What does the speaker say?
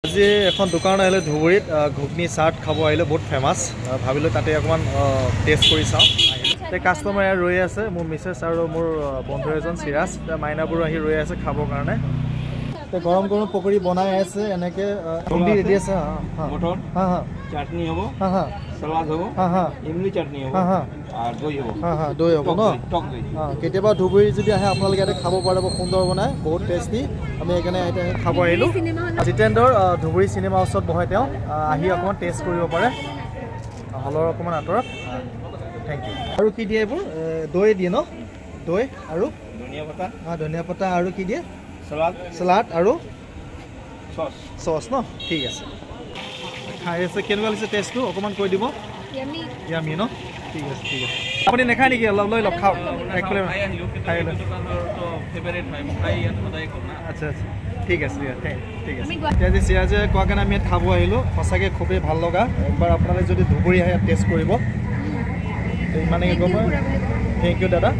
আজি এখন দোকান আহিলে ধুবুৰীত ঘুগনি চাট খাব আহিলে বহুত ফেমাস ভাবিলো তাতে অকমান টেষ্ট কৰি চাও তে কাস্টমাৰ ইয়াত ৰৈ আছে মোৰ মিছেছ আৰু মোৰ বন্ধু এজন সিৰাজ মাইনাবোৰ আহি ৰৈ আছে খাবৰ কাৰণে তে গৰম গৰম পকৰি বনাই আছে এনেকে ঘুগনি ৰেডি আছে মটৰ হা হা চাটনি হ'ব হা হা সালাদ হ'ব হা হা ইমলি চাটনি হ'ব হা হা আর দই হ'ব হা হা দই হ'ব ন টক দই কেতিয়াবা ধুবুৰী যদি আহে আপোনালোকে ইয়াতে খাব পাৰিব সুন্দৰ বনাই বহুত টেষ্টি আমি এখানে খাব আহিলো জিতেন্দ্ৰৰ ধুবুৰী চিনেমা ওচৰত বহে তেওঁ আহি অকমান টেষ্ট কৰিব পাৰে হলৰ অকমান আঁতৰত থ্যাংক ইউ আৰু কি দিয়ে এইবোৰ দৈ দিয়ে ন দৈ আৰু ধনিয়া পাতা আৰু কি দিয়ে সালাদ আৰু সস ন ঠিক আছে খাই আছে কেনেকুৱা লাগিছে টেষ্টটো অকমান কৈ দিব ইয়ামি ন ঠিক আছে আপুনি নেখায় নেকি অলপ লৈ লওক খাওক খাই লৈ আচ্ছা আচ্ছা ঠিক আছে ঠিক আছে এতিয়া যে সিৰাজে কোৱা কাৰণে আমি ইয়াত খাব আহিলোঁ সঁচাকৈ খুবেই ভাল লগা একবাৰ আপোনালোকে যদি ধুবুৰী আহে টেষ্ট কৰিব ইমানে গম থেংক ইউ দাদা